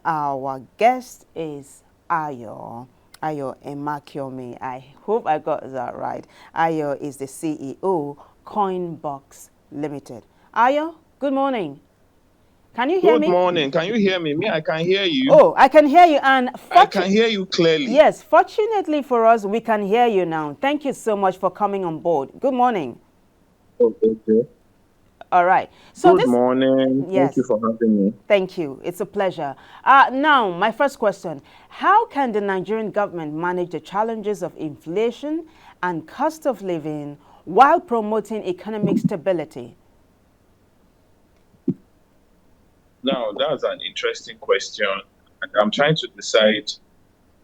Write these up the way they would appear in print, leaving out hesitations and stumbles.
Our guest is Ayo Emakhiome. I hope I got that right. Ayo is the CEO, Coinbox Limited. Ayo, good morning. Can you hear me? Good morning. Can you hear me? Me, I can hear you. Oh, I can hear you. And I can hear you clearly. Yes, fortunately for us, we can hear you now. Thank you so much for coming on board. Good morning. Okay. All right. So Good morning. Yes. Thank you for having me. Thank you. It's a pleasure. Now, my first question. How can the Nigerian government manage the challenges of inflation and cost of living while promoting economic stability? Now, that's an interesting question. And I'm trying to decide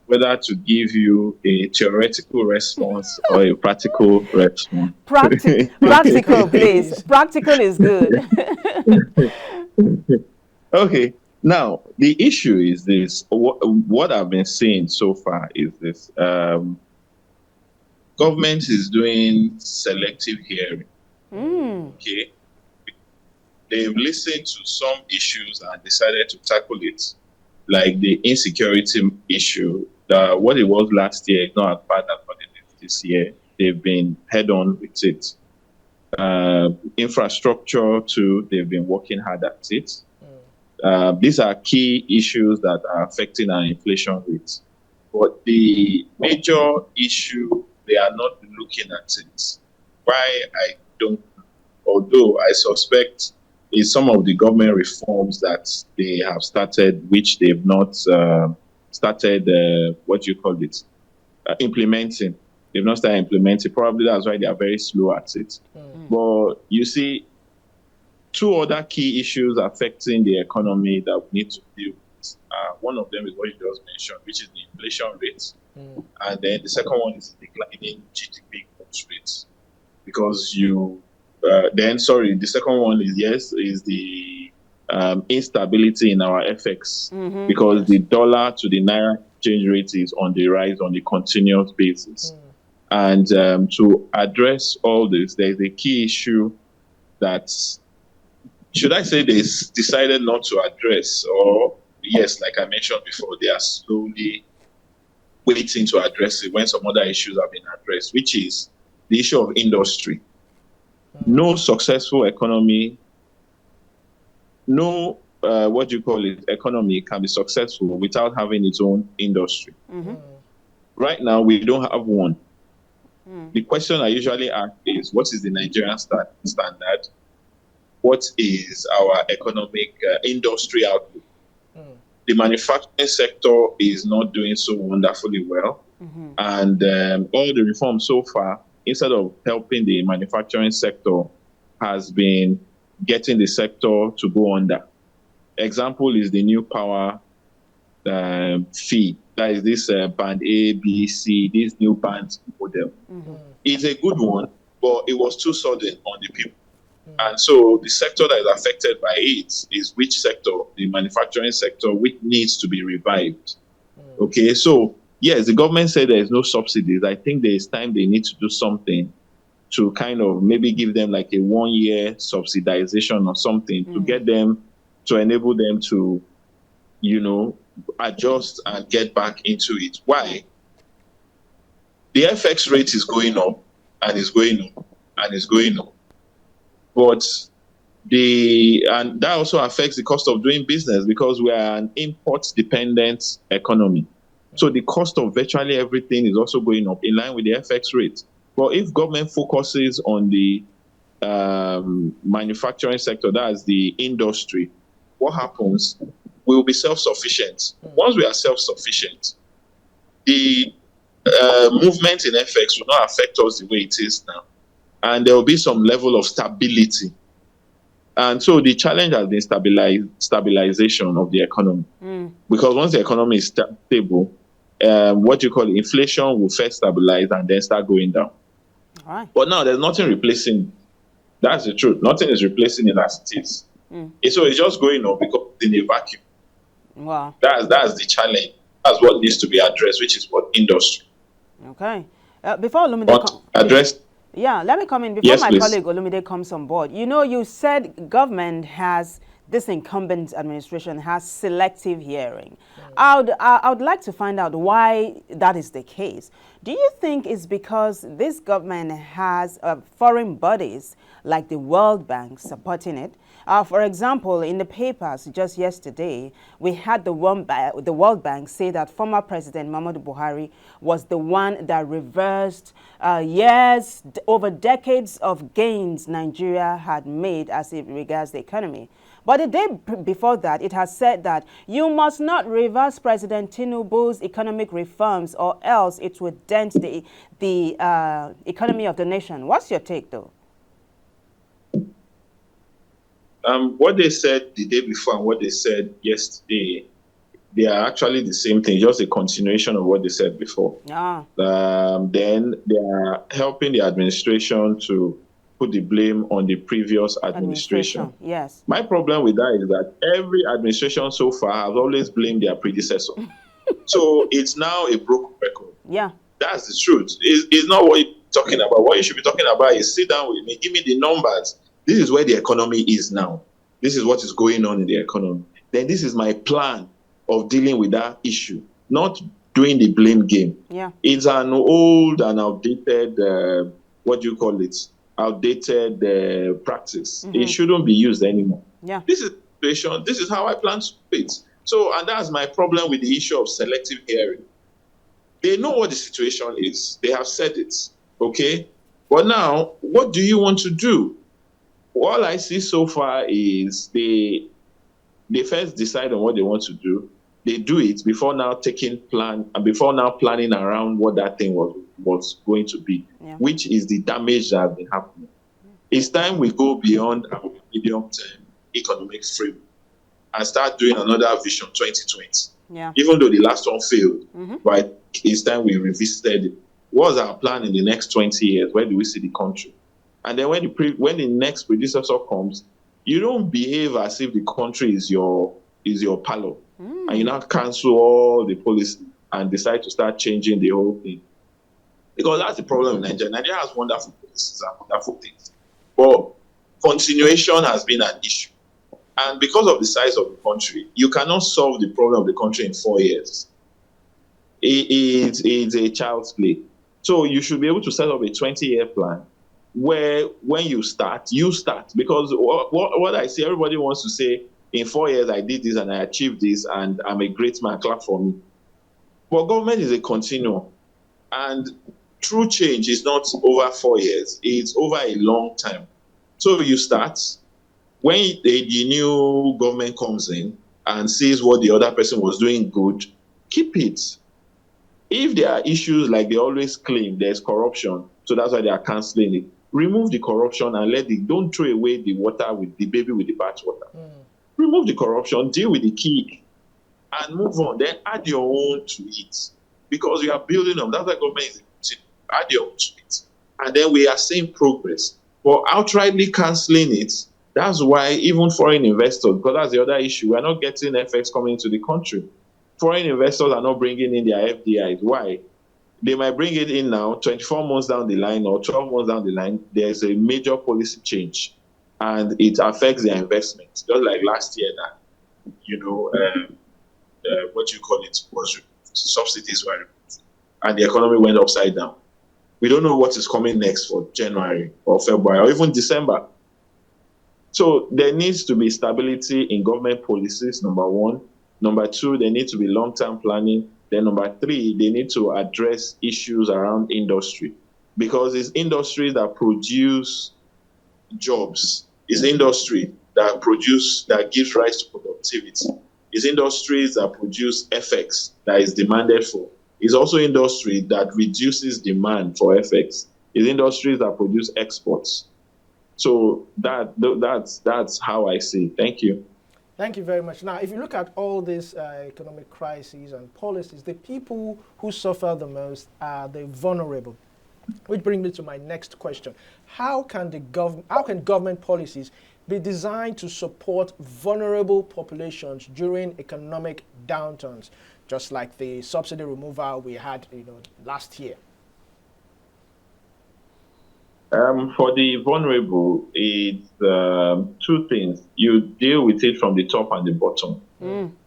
whether to give you a theoretical response or a practical response. Practical, please. Practical is good. Okay. Now, the issue is this. What I've been seeing so far is this. Government is doing selective hearing. Okay. They've listened to some issues and decided to tackle it, like the insecurity issue. What it was last year is not as bad as what it is this year. They've been head on with it. Infrastructure too, they've been working hard at it. These are key issues that are affecting our inflation rate. But the major issue, they are not looking at it. Why I don't, although I suspect is some of the government reforms that they have started, which they've not started, implementing. They've not started implementing. Probably that's why they are very slow at it. But you see, two other key issues affecting the economy that we need to deal with. One of them is what you just mentioned, which is the inflation rate. And then the second one is declining GDP growth rates. Because the second one is the instability in our FX, because the dollar to the naira exchange rate is on the rise on a continuous basis. And to address all this, there's a key issue that, should I say, they decided not to address, or yes, like I mentioned before, they are slowly waiting to address it when some other issues have been addressed, which is the issue of industry. No successful economy, economy can be successful without having its own industry. Right now, we don't have one. The question I usually ask is, what is the Nigerian standard? What is our economic industry outlook? The manufacturing sector is not doing so wonderfully well. And all the reforms so far, instead of helping the manufacturing sector, has been getting the sector to go under. Example is the new power fee. That is this band A, B, C, this new band model. It's a good one, but it was too sudden on the people. And so the sector that is affected by it is which sector? The manufacturing sector, which needs to be revived. Okay, so yes, the government said there is no subsidies. I think there is time they need to do something to kind of maybe give them like a 1 year subsidization or something to get them, to enable them to, adjust and get back into it. Why? The FX rate is going up and is going up and is going up. But and that also affects the cost of doing business, because we are an import-dependent economy. So the cost of virtually everything is also going up in line with the FX rate. But if government focuses on the manufacturing sector, that's the industry, what happens? We will be self-sufficient. Once we are self-sufficient, the movement in FX will not affect us the way it is now. And there will be some level of stability. And so the challenge has been stabilization of the economy. Because once the economy is stable, inflation will first stabilize and then start going down. All right. But now there's nothing replacing. That's the truth. Nothing is replacing it as it is. So it's just going up because in a vacuum. Wow. That's the challenge. That's what needs to be addressed, which is what industry. Okay. Before Olumide addressed. Yeah, let me come in before my colleague Olumide comes on board. You said government has this incumbent administration has selective hearing. I would like to find out why that is the case. Do you think it's because this government has foreign bodies like the World Bank supporting it? For example, in the papers just yesterday, we had the World Bank say that former President Muhammadu Buhari was the one that reversed years, over decades of gains Nigeria had made as it regards the economy. But the day before that, it has said that you must not reverse President Tinubu's economic reforms or else it would dent the economy of the nation. What's your take, though? What they said the day before and what they said yesterday, they are actually the same thing, just a continuation of what they said before. Then they are helping the administration to put the blame on the previous administration. Yes. My problem with that is that every administration so far has always blamed their predecessor. So it's now a broken record. Yeah. That's the truth. It's not what you're talking about. What you should be talking about is sit down with me, give me the numbers. This is where the economy is now. This is what is going on in the economy. Then this is my plan of dealing with that issue, not doing the blame game. Yeah. It's an old and outdated, outdated practice. It shouldn't be used anymore. Yeah. This is the situation. This is how I plan to do it. So, and that's my problem with the issue of selective hearing. They know what the situation is. They have said it, okay? But now, what do you want to do? All I see so far is they first decide on what they want to do. They do it before now planning around what that thing was going to be, which is the damage that has been happening. It's time we go beyond our medium-term economic frame and start doing another Vision 2020. Yeah. Even though the last one failed, but it's time we revisited it. What's our plan in the next 20 years? Where do we see the country? And then when the next predecessor comes, you don't behave as if the country is your parlor, and you now cancel all the policy and decide to start changing the whole thing. Because that's the problem in Nigeria. Nigeria has wonderful policies and wonderful things, but continuation has been an issue. And because of the size of the country, you cannot solve the problem of the country in 4 years. It's a child's play. So you should be able to set up a 20-year plan where when you start. Because what I see, everybody wants to say, in 4 years I did this and I achieved this and I'm a great man, clap for me. But government is a continuum. And true change is not over 4 years. It's over a long time. So you start. When the new government comes in and sees what the other person was doing good, keep it. If there are issues like they always claim there's corruption, so that's why they are canceling it, remove the corruption and don't throw away the water with the baby with the bathwater. Remove the corruption, deal with the key, and move on. Then add your own to it. Because we are building them. That's why government is add your own to it. And then we are seeing progress. But outrightly canceling it, that's why even foreign investors, because that's the other issue, we're not getting FX coming into the country. Foreign investors are not bringing in their FDIs. Why? They might bring it in now, 24 months down the line or 12 months down the line, there's a major policy change and it affects their investments. Just like last year that, subsidies were removed and the economy went upside down. We don't know what is coming next for January or February or even December. So there needs to be stability in government policies, number one. Number two, there needs to be long-term planning. Then number three, they need to address issues around industry because it's industries that produce jobs. It's industry that gives rise to productivity. It's industries that produce FX that is demanded for. It's also industry that reduces demand for FX. It's industries that produce exports. So that's how I see it. Thank you. Thank you very much. Now, if you look at all these economic crises and policies, the people who suffer the most are the vulnerable. Which brings me to my next question. How can government policies be designed to support vulnerable populations during economic downturns, just like the subsidy removal we had last year? For the vulnerable, it's two things. You deal with it from the top and the bottom.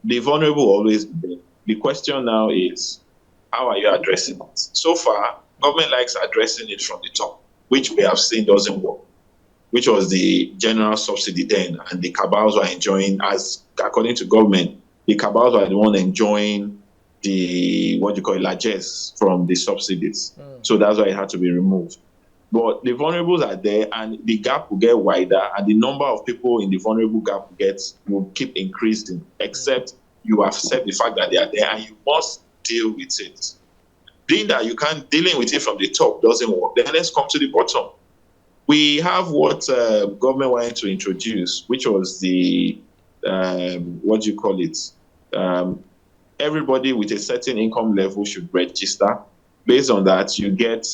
The vulnerable always be there. The question now is, how are you addressing it? So far, government likes addressing it from the top, which we have seen doesn't work, which was the general subsidy then, and the cabals were enjoying, as according to government, the cabals were the one enjoying the, what you call it, largesse from the subsidies. So that's why it had to be removed. But the vulnerables are there, and the gap will get wider, and the number of people in the vulnerable gap will keep increasing, except you accept the fact that they are there, and you must deal with it. Being that you can't, dealing with it from the top doesn't work, then let's come to the bottom. We have what government wanted to introduce, which was the, what do you call it? Everybody with a certain income level should register. Based on that, you get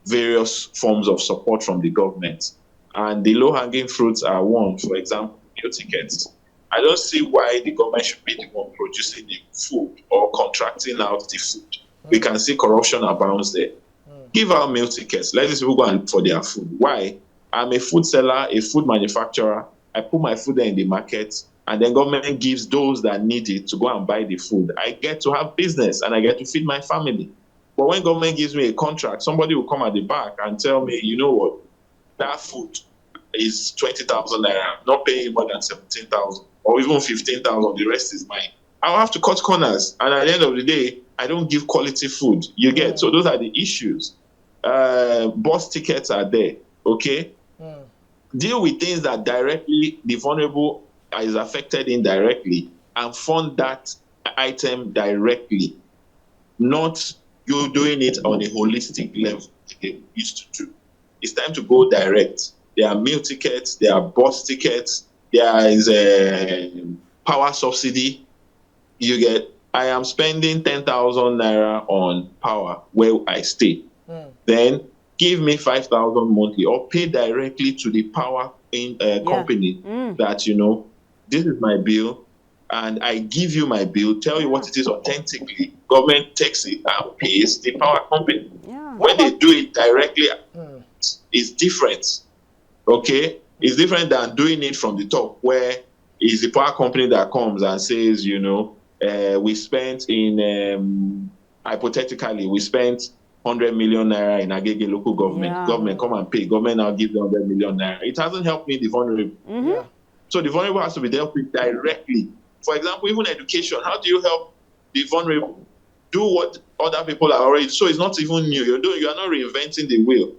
various forms of support from the government. And the low-hanging fruits are one, for example, meal tickets. I don't see why the government should be the one producing the food or contracting out the food. We can see corruption abounds there. Give out meal tickets. Let these people go and look for their food. Why? I'm a food seller, a food manufacturer. I put my food there in the market, and then government gives those that need it to go and buy the food. I get to have business, and I get to feed my family. But when government gives me a contract, somebody will come at the back and tell me, you know what, that food is 20,000 naira, not paying more than 17,000 or even 15,000, the rest is mine. I'll have to cut corners, and at the end of the day, I don't give quality food. You get? So those are the issues. Bus tickets are there, okay? Deal with things that directly the vulnerable is affected indirectly and fund that item directly, not you doing it on a holistic level like they used to do. It's time to go direct. There are meal tickets, there are bus tickets, there is a power subsidy. You get, I am spending 10,000 naira on power where I stay. Then give me 5,000 monthly, or pay directly to the power company that, you know, this is my bill, and I give you my bill, tell you what it is authentically. Government takes it and pays the power company. When they do it directly, it's different. Okay? It's different than doing it from the top, where it's the power company that comes and says, you know, we spent in, hypothetically, we spent 100 million naira in Agege local government. Government come and pay. Government now give them 100 million naira. It hasn't helped me, the vulnerable. So the vulnerable has to be dealt with directly. For example, even education. How do you help the vulnerable do what other people are already? So it's not even new. You are not reinventing the wheel.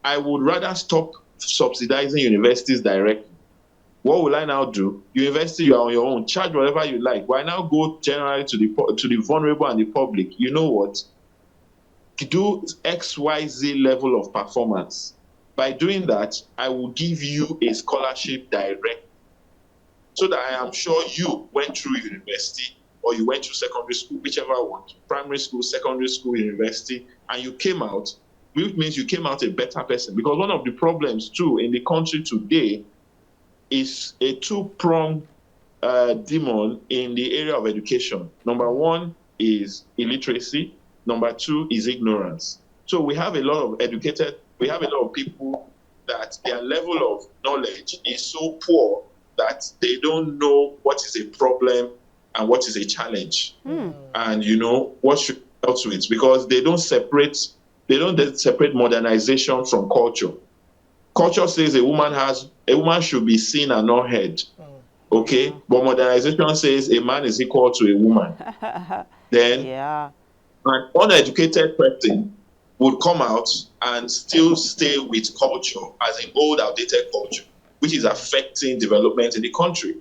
I would rather stop subsidizing universities directly. What will I now do? University, you are on your own. Charge whatever you like. Why now go generally to the vulnerable and the public? You know what? Do XYZ level of performance. By doing that, I will give you a scholarship direct, so that I am sure you went through university or you went through secondary school, whichever one, primary school, secondary school, university, and you came out, which means you came out a better person. Because one of the problems too in the country today is a two-pronged demon in the area of education. Number one is illiteracy. Number two is ignorance. So we have a lot of people that their level of knowledge is so poor that they don't know what is a problem and what is a challenge. And, you know, what should be dealt with, because they don't separate modernization from culture. Culture says a woman should be seen and not heard. Okay? But modernization says a man is equal to a woman. Then an uneducated person would come out and still stay with culture as an old, outdated culture, which is affecting development in the country.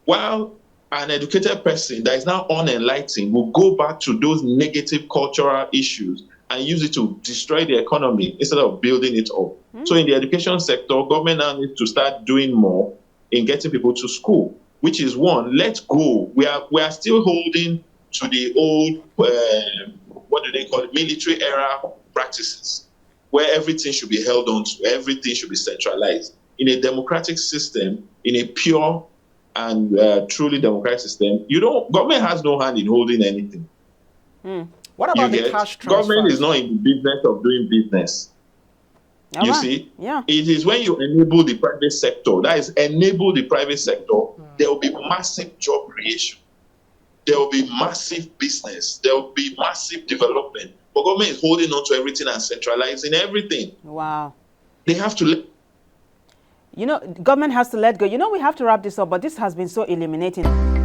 While an educated person that is now unenlightened will go back to those negative cultural issues and use it to destroy the economy instead of building it up. So in the education sector, government now needs to start doing more in getting people to school, which is one, let's go. We are still holding to the old, what do they call it, military era practices, where everything should be held on to, everything should be centralized. In a democratic system, in a pure and truly democratic system, government has no hand in holding anything. What about the cash transfer? Government is not in the business of doing business. You see? Yeah. It is when you enable the private sector, that is, enable the private sector, there will be massive job creation. There will be massive business. There will be massive development. But government is holding on to everything and centralizing everything. Wow. They have to let. You know, government has to let go. You know, we have to wrap this up, but this has been so illuminating.